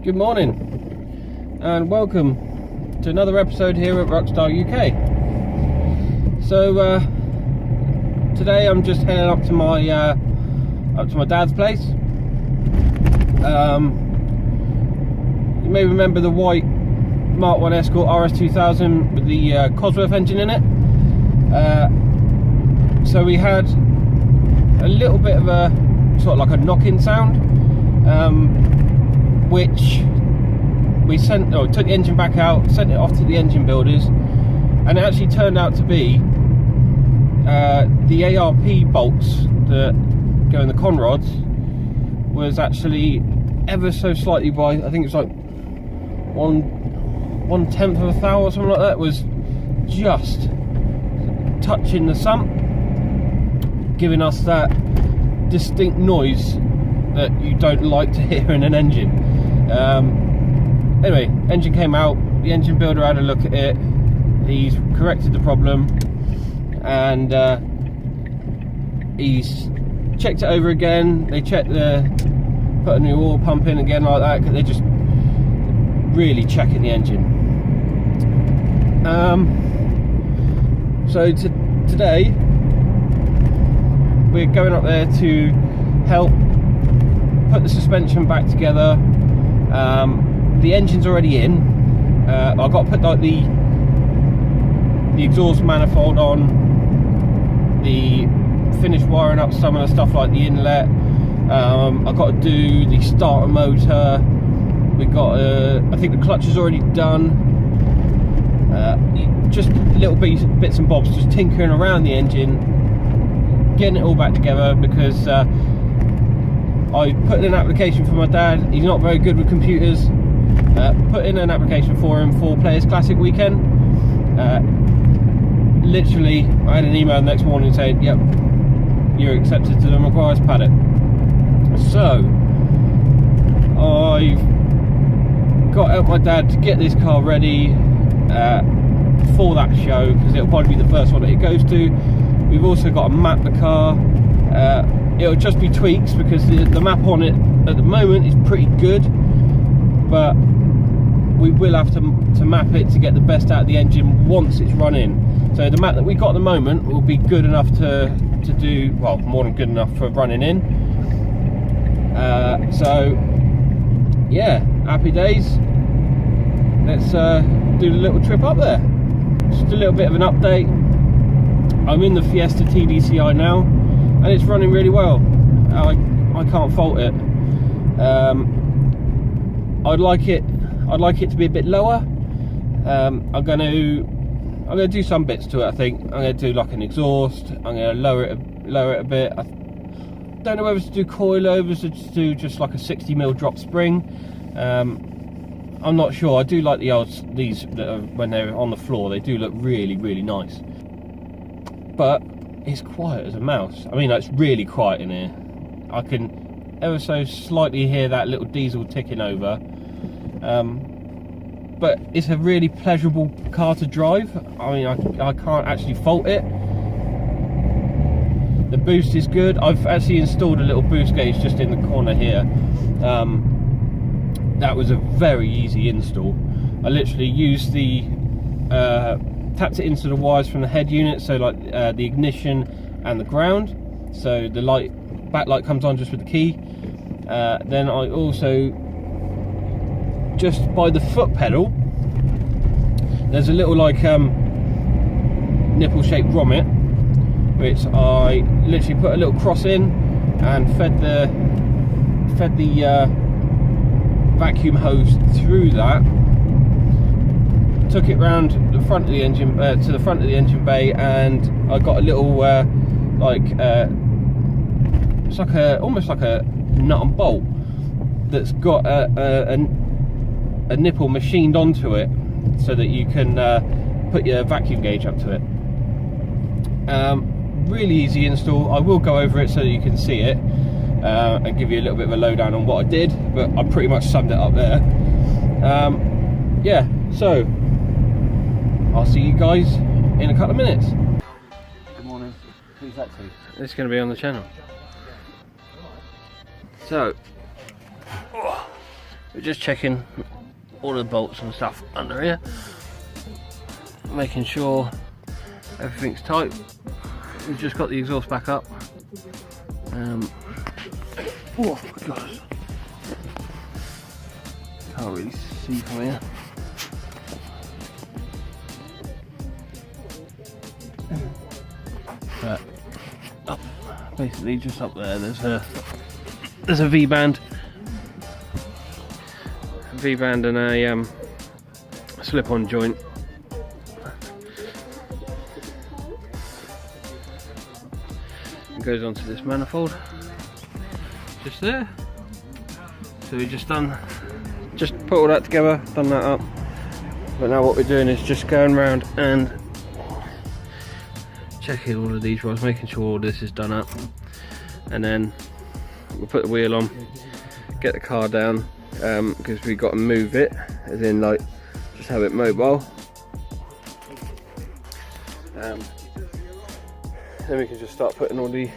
Good morning and welcome to another episode here at Rockstar UK. So today I'm just heading up to my dad's place. You may remember the white Mark 1 Escort RS2000 with the Cosworth engine in it. So we had a little bit of a sort of like a knocking sound, which we took the engine back out, sent it off to the engine builders, and it actually turned out to be the ARP bolts that go in the conrods was actually ever so slightly by, I think it's like 1/10 of a thou or something like that, was just touching the sump, giving us that distinct noise that you don't like to hear in an engine. Anyway, engine came out, the engine builder had a look at it, he's corrected the problem, and he's checked it over again. They checked put a new oil pump in again like that, because they're just really checking the engine. So today we're going up there to help put the suspension back together. The engine's already in. I've got to put like the exhaust manifold on, finish wiring up some of the stuff like the inlet. I've got to do the starter motor. We got I think the clutch is already done. Just little bits and bobs, just tinkering around the engine, getting it all back together, because I put in an application for my dad. He's not very good with computers. Put in an application for him for Players Classic weekend. Literally, I had an email the next morning saying, "Yep, you're accepted to the Maguire's paddock." So I've got to help my dad to get this car ready for that show, because it'll probably be the first one that it goes to. We've also got to map the car. It'll just be tweaks, because the map on it at the moment is pretty good, but we will have to map it to get the best out of the engine once it's running. So the map that we got at the moment will be good enough to do, well, more than good enough for running in. So yeah, happy days. Let's do the little trip up there. Just a little bit of an update. I'm in the Fiesta TDCi now, and it's running really well. I can't fault it. I'd like it to be a bit lower. I'm gonna do some bits to it. I think I'm gonna do like an exhaust. I'm gonna lower it a bit. I don't know whether to do coilovers or to do just like a 60mm drop spring. I'm not sure. I do like these that are, when they're on the floor, they do look really, really nice. But it's quiet as a mouse. I mean, it's really quiet in here. I can ever so slightly hear that little diesel ticking over. But it's a really pleasurable car to drive. I mean, I can't actually fault it. The boost is good. I've actually installed a little boost gauge just in the corner here. That was a very easy install. I literally used tapped it into the wires from the head unit, so like the ignition and the ground, so the backlight comes on just with the key. Then I also, just by the foot pedal, there's a little like nipple shaped grommet, which I literally put a little cross in and fed the vacuum hose through that, took it round the front of the engine to the front of the engine bay, and I got a little it's like almost like a nut and bolt that's got a nipple machined onto it, so that you can put your vacuum gauge up to it. Really easy install. I will go over it so that you can see it and give you a little bit of a lowdown on what I did, but I pretty much summed it up there. Yeah, so I'll see you guys in a couple of minutes. Good morning. Who's that to? It's going to be on the channel. So We're just checking all the bolts and stuff under here, making sure everything's tight. We've just got the exhaust back up. Oh god, can't really see from here. But up, basically just up there, there's a V-band and a slip-on joint. It goes onto this manifold just there. So we just put all that together, done that up. But now what we're doing is just going around and checking all of these rods, making sure all this is done up, and then we'll put the wheel on, get the car down, because we've got to move it, as in like just have it mobile. Then we can just start putting all the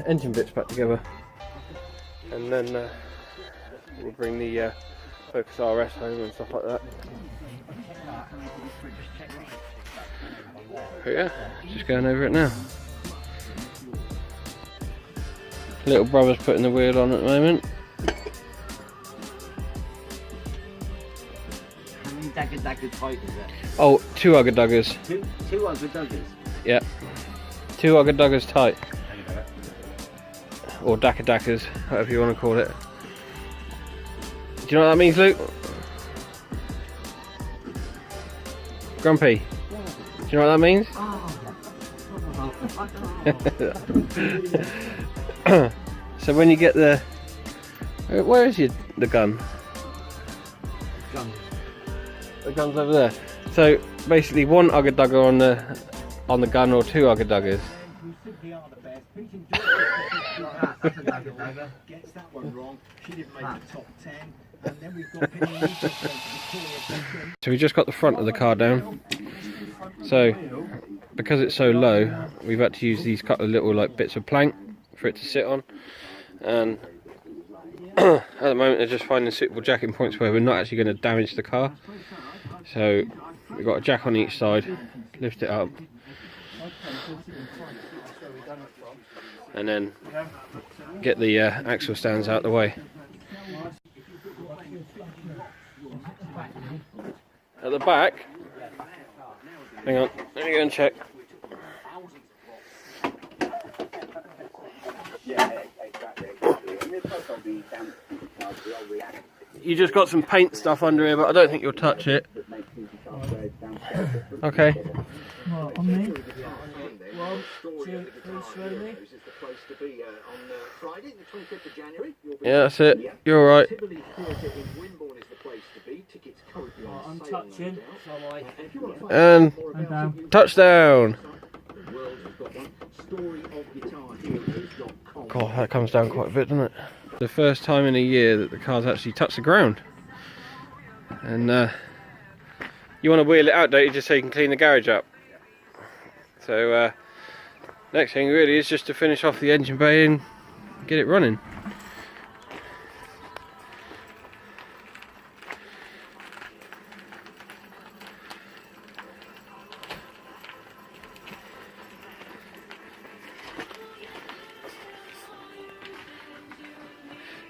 engine bits back together, and then we'll bring the Focus RS home and stuff like that. But yeah, just going over it now. Little brother's putting the wheel on at the moment. How many dagger tight is it? Oh, 2 ugger-duggers. Two ugger-duggers? Yeah. 2 ugger-duggers tight. Or dackers, whatever you want to call it. Do you know what that means, Luke? Grumpy. Do you know what that means? So when you get the... Where is the gun? The gun's over there. So basically 1 ugger-dugger on the gun, or 2 ugger-duggers. Gets that one wrong. She didn't make the top 10. And then we've got so we just got the front of the car down. So because it's so low, we've had to use these couple of little like bits of plank for it to sit on. And at the moment they're just finding suitable jacking points where we're not actually going to damage the car. So we've got a jack on each side, lift it up, and then get the axle stands out the way. At the back, hang on, let me go and check. You just got some paint stuff under here, but I don't think you'll touch it. Okay. Well, on me. 1, 2, 3, slowly. Yeah, that's it. You're alright. I'm touching. And touchdown. God, that comes down quite a bit, doesn't it? The first time in a year that the car's actually touched the ground. And you want to wheel it out, don't you, just so you can clean the garage up. So next thing really is just to finish off the engine bay and get it running.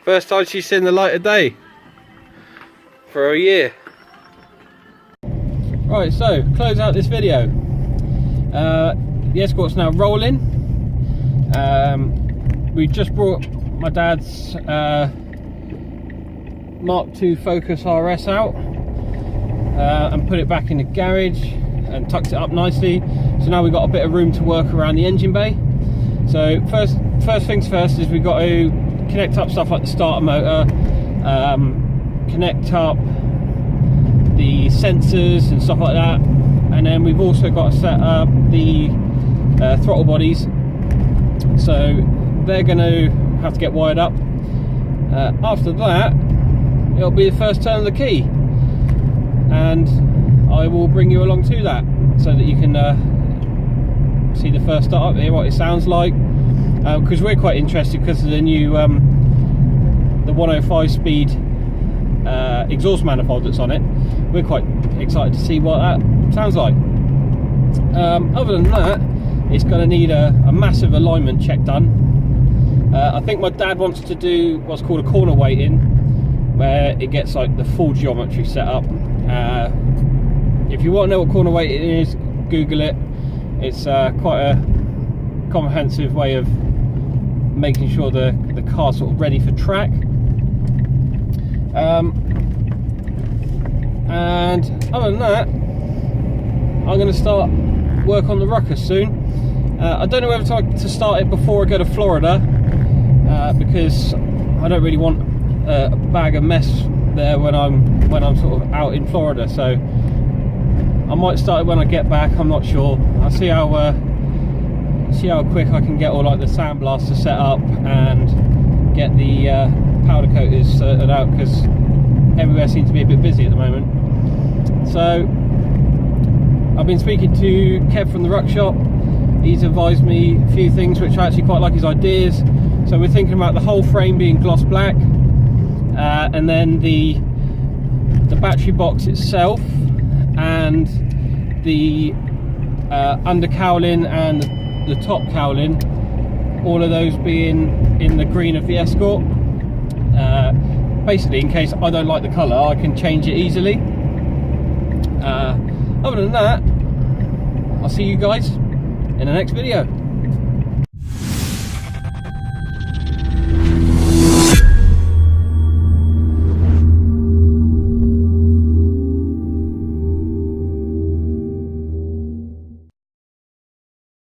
First time she's seen the light of day for a year. Right, so close out this video. The Escort's now rolling. We just brought my dad's Mark II Focus RS out and put it back in the garage and tucked it up nicely. So now we've got a bit of room to work around the engine bay. So first things first is we've got to connect up stuff like the starter motor, connect up the sensors and stuff like that, and then we've also got to set up the throttle bodies, so they're going to have to get wired up. After that it'll be the first turn of the key, and I will bring you along to that so that you can see the first start up here, what it sounds like, because we're quite interested because of the new the 105 speed exhaust manifold that's on it. We're quite excited to see what that sounds like. Other than that, it's going to need a massive alignment check done. I think my dad wants to do what's called a corner weighting, where it gets like the full geometry set up. If you want to know what corner weighting is, Google it. It's quite a comprehensive way of making sure the car's sort of ready for track. And other than that, I'm going to start work on the ruckus soon. I don't know whether to start it before I go to Florida, because I don't really want a bag of mess there when I'm sort of out in Florida. So I might start it when I get back. I'm not sure. I'll see how quick I can get all like the sandblaster set up and get the powder coaters sorted out, because everywhere seems to be a bit busy at the moment. So I've been speaking to Kev from the Ruck Shop. He's advised me a few things which I actually quite like his ideas. So we're thinking about the whole frame being gloss black, and then the battery box itself and the under cowling and the top cowling, all of those being in the green of the Escort. Basically, in case I don't like the colour, I can change it easily. Other than that, I'll see you guys in the next video.